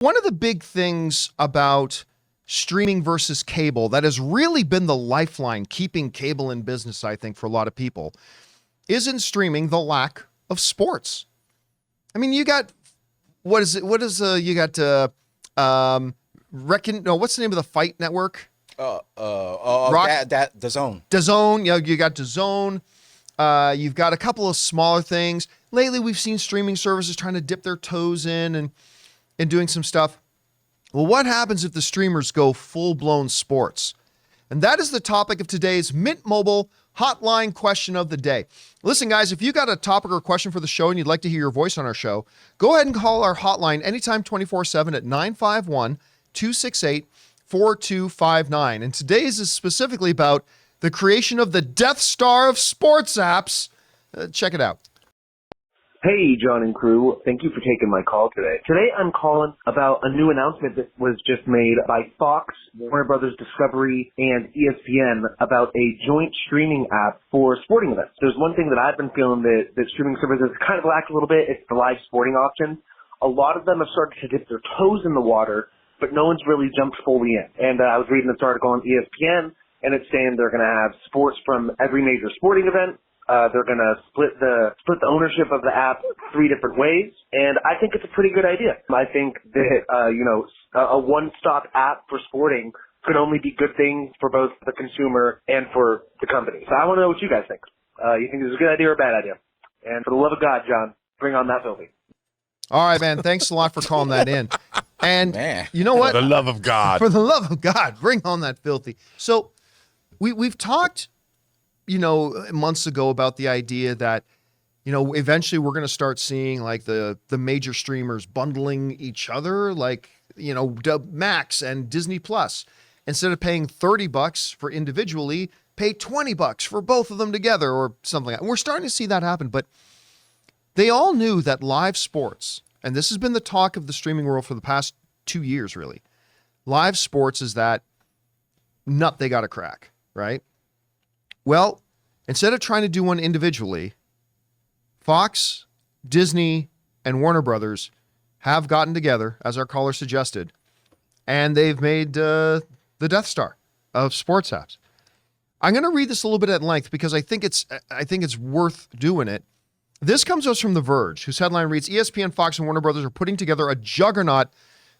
One of the big things about streaming versus cable that has really been the lifeline keeping cable in business, I think, for a lot of people, is in streaming the lack of sports. I mean, you got, what's the name of the fight network? DAZN. DAZN, you got DAZN. You've got a couple of smaller things. Lately, we've seen streaming services trying to dip their toes in and doing some stuff. Well, what happens if the streamers go full-blown sports? And that is the topic of today's Mint Mobile Hotline question of the day. Listen, guys, if you got a topic or question for the show and you'd like to hear your voice on our show, go ahead and call our hotline anytime 24/7 at 951-268-4259. And today's is specifically about the creation of the Death Star of sports apps. Check it out. Hey, John and crew. Thank you for taking my call today. Today I'm calling about a new announcement that was just made by Fox, Warner Brothers Discovery, and ESPN about a joint streaming app for sporting events. There's one thing that I've been feeling that streaming services kind of lack a little bit. It's the live sporting option. A lot of them have started to dip their toes in the water, but no one's really jumped fully in. And I was reading this article on ESPN, and it's saying they're going to have sports from every major sporting event. They're going to split the ownership of the app 3 different ways, and I think it's a pretty good idea. I think that a one-stop app for sporting could only be good things for both the consumer and for the company. So I want to know what you guys think. You think this is a good idea or a bad idea? And for the love of God, John, bring on that filthy. All right, man. Thanks a lot for calling that in. And you know what? For the love of God. For the love of God, bring on that filthy. So we've talked, months ago about the idea that, eventually we're going to start seeing like the major streamers bundling each other, like, Max and Disney Plus. Instead of paying $30 for individually, pay $20 for both of them together or something like that. We're starting to see that happen, but they all knew that live sports, and this has been the talk of the streaming world for the past 2 years, really. Live sports is that nut they got to crack, right? Well, instead of trying to do one individually, Fox, Disney, and Warner Brothers have gotten together, as our caller suggested, and they've made the Death Star of sports apps. I'm going to read this a little bit at length because I think it's worth doing it. This comes to us from The Verge, whose headline reads, ESPN, Fox, and Warner Brothers are putting together a juggernaut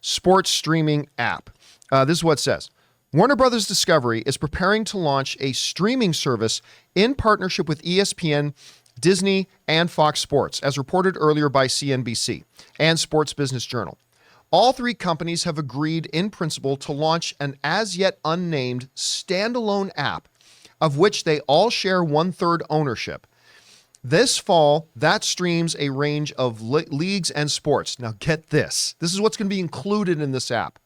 sports streaming app. This is what it says. Warner Brothers Discovery is preparing to launch a streaming service in partnership with ESPN, Disney, and Fox Sports, as reported earlier by CNBC and Sports Business Journal. All three companies have agreed in principle to launch an as-yet unnamed standalone app, of which they all share 1/3 ownership. This fall, that streams a range of leagues and sports. Now get this. This is what's going to be included in this app.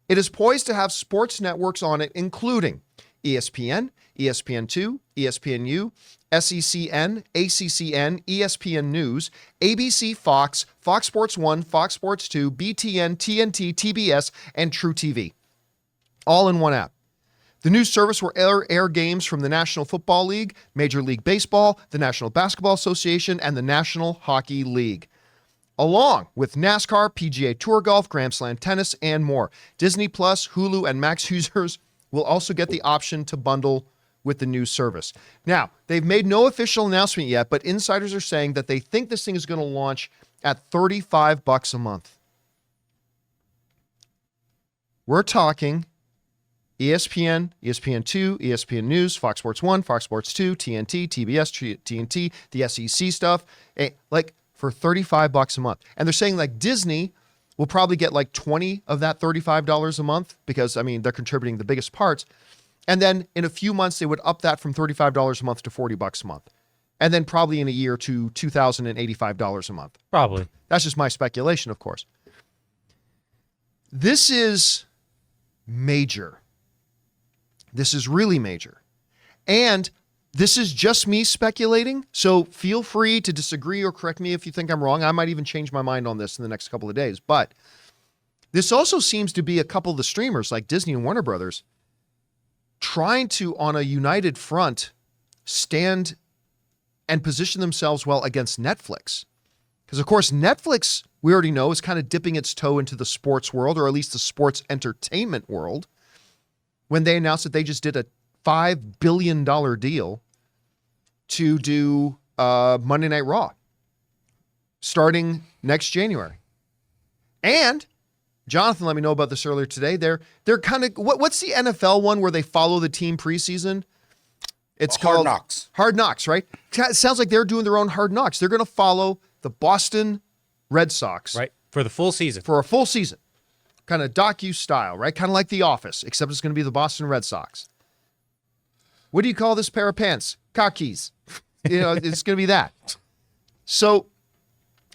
It is poised to have sports networks on it, including ESPN, ESPN2, ESPNU, SECN, ACCN, ESPN News, ABC, Fox, Fox Sports 1, Fox Sports 2, BTN, TNT, TBS, and True TV. All in one app. The new service will air games from the National Football League, Major League Baseball, the National Basketball Association, and the National Hockey League, along with NASCAR, PGA Tour Golf, Grand Slam Tennis, and more. Disney Plus, Hulu, and Max users will also get the option to bundle with the new service. Now, they've made no official announcement yet, but insiders are saying that they think this thing is going to launch at $35 a month. We're talking ESPN, ESPN2, ESPN News, Fox Sports 1, Fox Sports 2, TNT, TBS, TNT, the SEC stuff, like for $35 a month. And they're saying like Disney will probably get like 20 of that $35 a month because, they're contributing the biggest parts. And then in a few months, they would up that from $35 a month to $40 a month. And then probably in a year to $2,085 a month. Probably. That's just my speculation, of course. This is major. This is really major. And this is just me speculating, so feel free to disagree or correct me if you think I'm wrong. I might even change my mind on this in the next couple of days. But this also seems to be a couple of the streamers like Disney and Warner Brothers trying to, on a united front, stand and position themselves well against Netflix. Because, of course, Netflix, we already know, is kind of dipping its toe into the sports world, or at least the sports entertainment world, when they announced that they just did a $5 billion deal to do Monday Night Raw starting next January. And Jonathan let me know about this earlier today. They're kind of, what's the NFL one where they follow the team preseason? It's Hard called Knocks. Hard Knocks, right? It sounds like they're doing their own Hard Knocks. They're going to follow the Boston Red Sox. Right. For the full season. For a full season. Kind of docu style, right? Kind of like The Office, except it's going to be the Boston Red Sox. What do you call this pair of pants? Khakis. It's going to be that. So,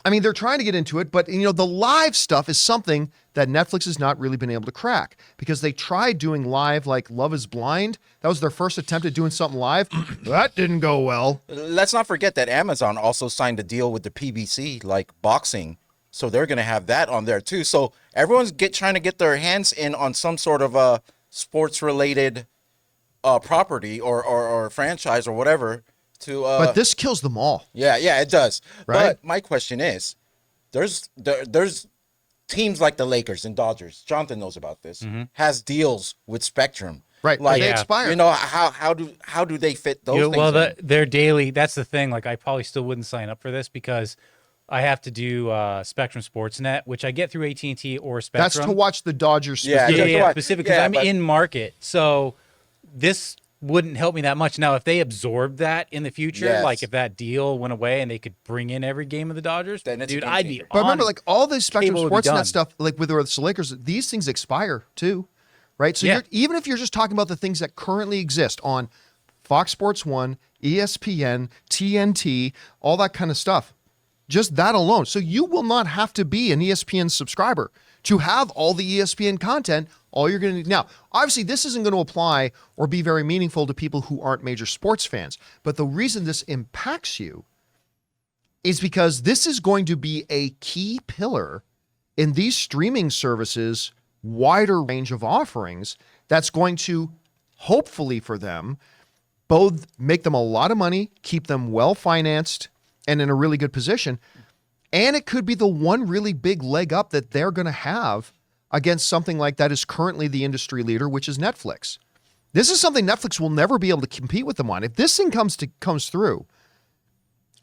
I mean, they're trying to get into it, but, the live stuff is something that Netflix has not really been able to crack because they tried doing live like Love is Blind. That was their first attempt at doing something live. That didn't go well. Let's not forget that Amazon also signed a deal with the PBC, like boxing. So they're going to have that on there too. So everyone's trying to get their hands in on some sort of a sports-related property or franchise or whatever. But this kills them all. Yeah, it does. Right? But my question is, there's teams like the Lakers and Dodgers. Jonathan knows about this. Has deals with Spectrum. Right. Like they expire. How do they fit those things? Well, they're daily. That's the thing. Like I probably still wouldn't sign up for this because I have to do Spectrum Sportsnet, which I get through AT&T or Spectrum. That's to watch the Dodgers. Specifically because I'm in market. So this wouldn't help me that much. Now, if they absorb that in the future, like if that deal went away and they could bring in every game of the Dodgers, then it's I'd be But remember, like all the Spectrum Cable would be Sportsnet done. stuff, like with the Lakers, these things expire too, right? So even if you're just talking about the things that currently exist on Fox Sports 1, ESPN, TNT, all that kind of stuff, just that alone. So you will not have to be an ESPN subscriber to have all the ESPN content. All you're going to need now, obviously, this isn't going to apply or be very meaningful to people who aren't major sports fans. But the reason this impacts you is because this is going to be a key pillar in these streaming services' wider range of offerings that's going to, hopefully for them, both make them a lot of money, keep them well-financed, and in a really good position. And it could be the one really big leg up that they're going to have against something like that is currently the industry leader, which is Netflix. This is something Netflix will never be able to compete with them on. If this thing comes through,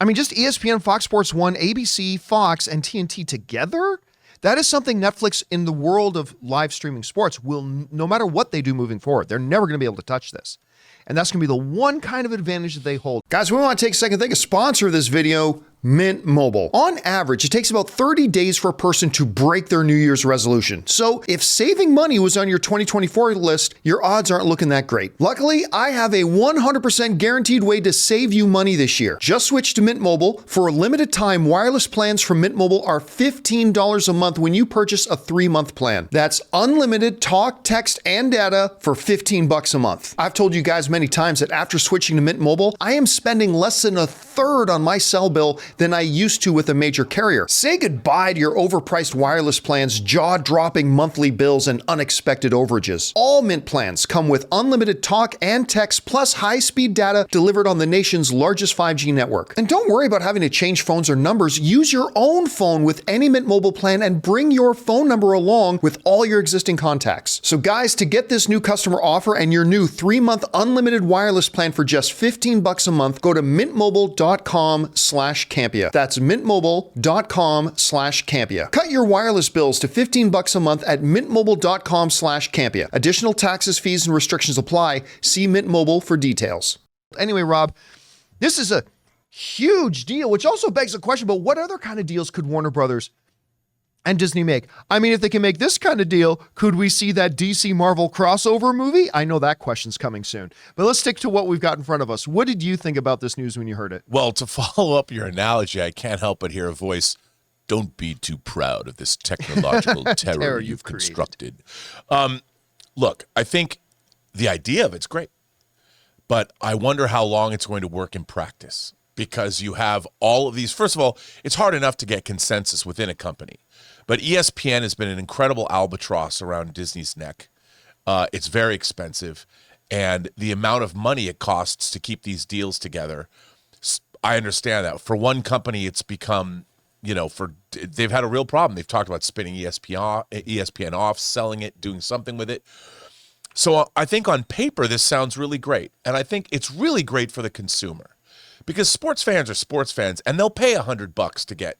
I mean, just ESPN, Fox Sports 1, ABC, Fox, and TNT together, that is something Netflix in the world of live streaming sports will, no matter what they do moving forward, they're never going to be able to touch this. And that's going to be the one kind of advantage that they hold. Guys, we want to take a second to thank a sponsor of this video, Mint Mobile. On average, it takes about 30 days for a person to break their New Year's resolution. So if saving money was on your 2024 list, your odds aren't looking that great. Luckily, I have a 100% guaranteed way to save you money this year. Just switch to Mint Mobile. For a limited time, wireless plans from Mint Mobile are $15 a month when you purchase a 3-month plan. That's unlimited talk, text, and data for $15 a month. I've told you guys many times that after switching to Mint Mobile, I am spending less than a third on my cell bill than I used to with a major carrier. Say goodbye to your overpriced wireless plans, jaw-dropping monthly bills, and unexpected overages. All Mint plans come with unlimited talk and text plus high-speed data delivered on the nation's largest 5G network. And don't worry about having to change phones or numbers. Use your own phone with any Mint Mobile plan and bring your phone number along with all your existing contacts. So guys, to get this new customer offer and your new 3-month unlimited wireless plan for just $15 a month, go to mintmobile.com/Campea. That's mintmobile.com/Campea. Cut your wireless bills to $15 a month at mintmobile.com/Campea. Additional taxes, fees, and restrictions apply. See Mint Mobile for details. Anyway, Rob, this is a huge deal, which also begs the question about what other kind of deals could Warner Brothers and Disney make? I mean, if they can make this kind of deal, could we see that DC Marvel crossover movie? I know that question's coming soon. But let's stick to what we've got in front of us. What did you think about this news when you heard it? Well, to follow up your analogy, I can't help but hear a voice, don't be too proud of this technological terror you've constructed. Look, I think the idea of it's great, but I wonder how long it's going to work in practice because you have all of these. First of all, it's hard enough to get consensus within a company. But ESPN has been an incredible albatross around Disney's neck. It's very expensive. And the amount of money it costs to keep these deals together, I understand that. For one company, it's become, they've had a real problem. They've talked about spinning ESPN off, selling it, doing something with it. So I think on paper, this sounds really great. And I think it's really great for the consumer because sports fans are sports fans and they'll pay $100 to get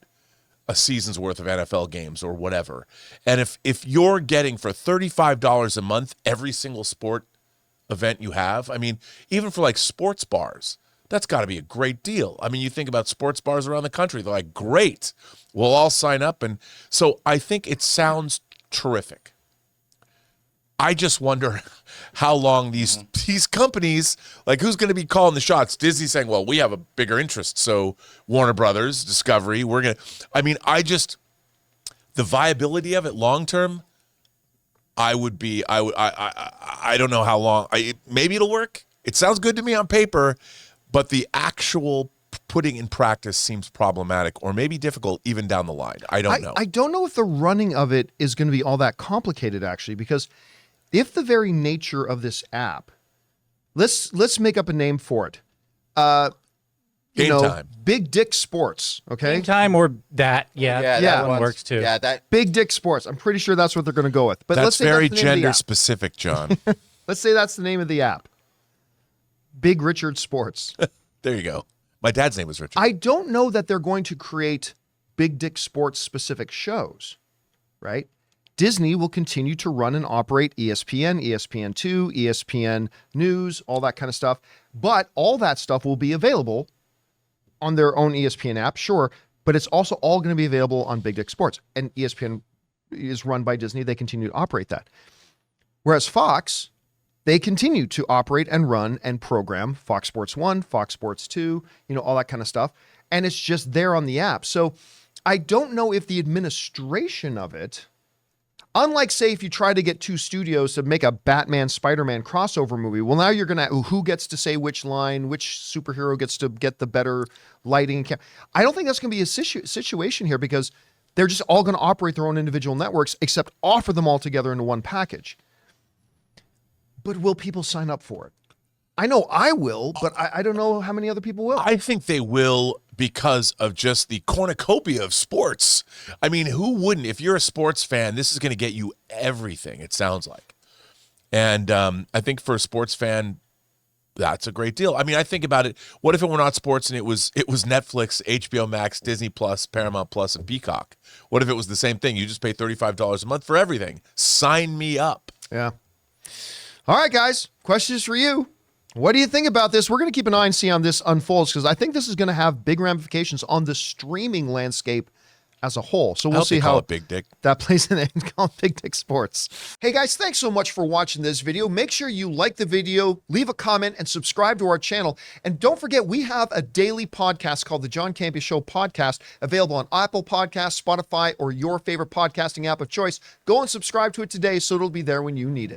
a season's worth of NFL games or whatever. And if you're getting for $35 a month every single sport event you have, I mean, even for like sports bars, that's got to be a great deal. I mean, you think about sports bars around the country, they're like, great, we'll all sign up. And so I think it sounds terrific. I just wonder how long these companies, like who's going to be calling the shots? Disney saying, well, we have a bigger interest. So Warner Brothers, Discovery, the viability of it long-term, I don't know how long. Maybe it'll work. It sounds good to me on paper, but the actual putting in practice seems problematic or maybe difficult even down the line. I don't know. I don't know if the running of it is going to be all that complicated, actually, because if the very nature of this app, let's make up a name for it. Game Time. Big Dick Sports, okay? Game Time or that, that one works too. Yeah, that Big Dick Sports. I'm pretty sure that's what they're going to go with. But that's let's say very that's the name of the gender app. specific, John. Let's say that's the name of the app. Big Richard Sports. There you go. My dad's name was Richard. I don't know that they're going to create Big Dick Sports specific shows, right? Disney will continue to run and operate ESPN, ESPN2, ESPN News, all that kind of stuff. But all that stuff will be available on their own ESPN app, sure, but it's also all going to be available on Big Dick Sports. And ESPN is run by Disney. They continue to operate that. Whereas Fox, they continue to operate and run and program Fox Sports 1, Fox Sports 2, all that kind of stuff. And it's just there on the app. So I don't know if the administration of it, unlike, say, if you try to get two studios to make a Batman, Spider-Man crossover movie, well, now you're going to, who gets to say which line, which superhero gets to get the better lighting. I don't think that's going to be a situation here because they're just all going to operate their own individual networks, except offer them all together into one package. But will people sign up for it? I know I will, but I don't know how many other people will. I think they will because of just the cornucopia of sports. I mean, who wouldn't? If you're a sports fan, this is going to get you everything, it sounds like. And I think for a sports fan, that's a great deal. I mean, I think about it. What if it were not sports and it was Netflix, HBO Max, Disney Plus, Paramount Plus, and Peacock? What if it was the same thing? You just pay $35 a month for everything. Sign me up. Yeah. All right, guys. Questions for you. What do you think about this? We're going to keep an eye and see how this unfolds because I think this is going to have big ramifications on the streaming landscape as a whole. So we'll see how Big Dick. that plays in it. Call it Big Dick Sports. Hey guys, thanks so much for watching this video. Make sure you like the video, leave a comment, and subscribe to our channel. And don't forget, we have a daily podcast called the John Campea Show podcast, available on Apple Podcasts, Spotify, or your favorite podcasting app of choice. Go and subscribe to it today so it'll be there when you need it.